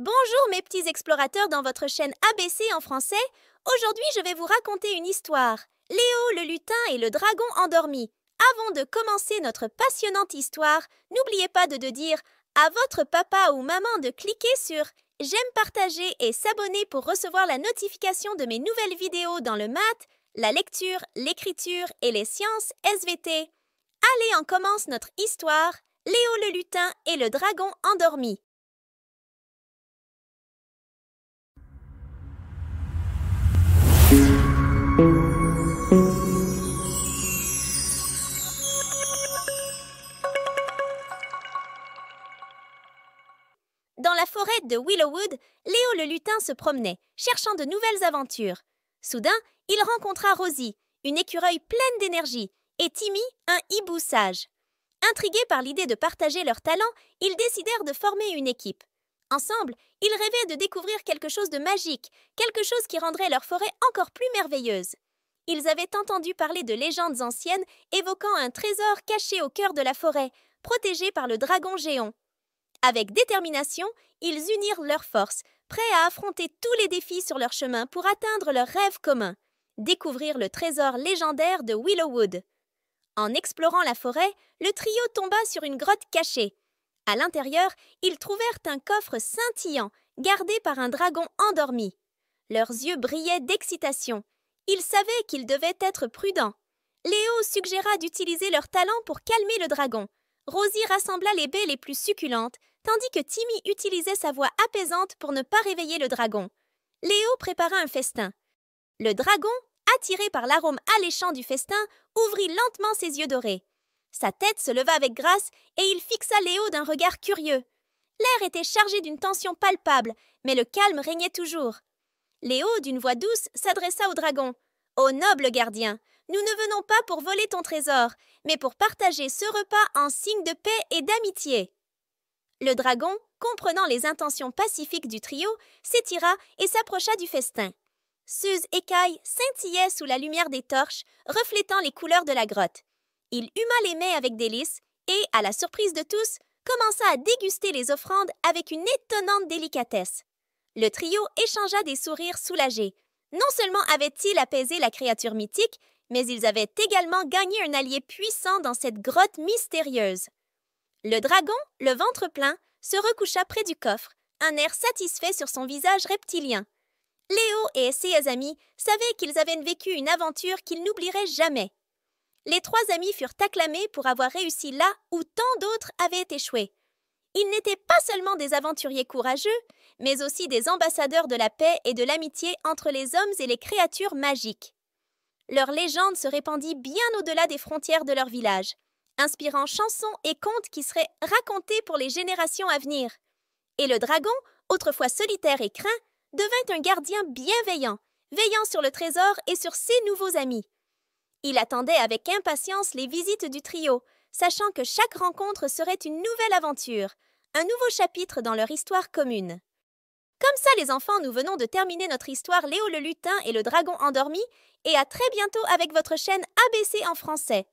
Bonjour mes petits explorateurs dans votre chaîne ABC en français. Aujourd'hui, je vais vous raconter une histoire. Léo le lutin et le dragon endormi. Avant de commencer notre passionnante histoire, n'oubliez pas de dire à votre papa ou maman de cliquer sur j'aime partager et s'abonner pour recevoir la notification de mes nouvelles vidéos dans le maths, la lecture, l'écriture et les sciences SVT. Allez, on commence notre histoire. Léo le lutin et le dragon endormi. Dans la forêt de Willowwood, Léo le lutin se promenait, cherchant de nouvelles aventures. Soudain, il rencontra Rosie, une écureuil pleine d'énergie, et Timmy, un hibou sage. Intrigués par l'idée de partager leurs talents, ils décidèrent de former une équipe. Ensemble, ils rêvaient de découvrir quelque chose de magique, quelque chose qui rendrait leur forêt encore plus merveilleuse. Ils avaient entendu parler de légendes anciennes évoquant un trésor caché au cœur de la forêt, protégé par le dragon géant. Avec détermination, ils unirent leurs forces, prêts à affronter tous les défis sur leur chemin pour atteindre leur rêve commun, découvrir le trésor légendaire de Willowwood. En explorant la forêt, le trio tomba sur une grotte cachée. À l'intérieur, ils trouvèrent un coffre scintillant, gardé par un dragon endormi. Leurs yeux brillaient d'excitation. Ils savaient qu'ils devaient être prudents. Léo suggéra d'utiliser leur talent pour calmer le dragon. Rosie rassembla les baies les plus succulentes, tandis que Timmy utilisait sa voix apaisante pour ne pas réveiller le dragon. Léo prépara un festin. Le dragon, attiré par l'arôme alléchant du festin, ouvrit lentement ses yeux dorés. Sa tête se leva avec grâce et il fixa Léo d'un regard curieux. L'air était chargé d'une tension palpable, mais le calme régnait toujours. Léo, d'une voix douce, s'adressa au dragon. « Ô noble gardien, nous ne venons pas pour voler ton trésor, mais pour partager ce repas en signe de paix et d'amitié. » Le dragon, comprenant les intentions pacifiques du trio, s'étira et s'approcha du festin. Suze écailles scintillaient sous la lumière des torches, reflétant les couleurs de la grotte. Il huma les mets avec délice et, à la surprise de tous, commença à déguster les offrandes avec une étonnante délicatesse. Le trio échangea des sourires soulagés. Non seulement avaient-ils apaisé la créature mythique, mais ils avaient également gagné un allié puissant dans cette grotte mystérieuse. Le dragon, le ventre plein, se recoucha près du coffre, un air satisfait sur son visage reptilien. Léo et ses amis savaient qu'ils avaient vécu une aventure qu'ils n'oublieraient jamais. Les trois amis furent acclamés pour avoir réussi là où tant d'autres avaient échoué. Ils n'étaient pas seulement des aventuriers courageux, mais aussi des ambassadeurs de la paix et de l'amitié entre les hommes et les créatures magiques. Leur légende se répandit bien au-delà des frontières de leur village, inspirant chansons et contes qui seraient racontés pour les générations à venir. Et le dragon, autrefois solitaire et craint, devint un gardien bienveillant, veillant sur le trésor et sur ses nouveaux amis. Il attendait avec impatience les visites du trio, sachant que chaque rencontre serait une nouvelle aventure, un nouveau chapitre dans leur histoire commune. Comme ça, les enfants, nous venons de terminer notre histoire Léo le lutin et le dragon endormi, et à très bientôt avec votre chaîne ABC en français.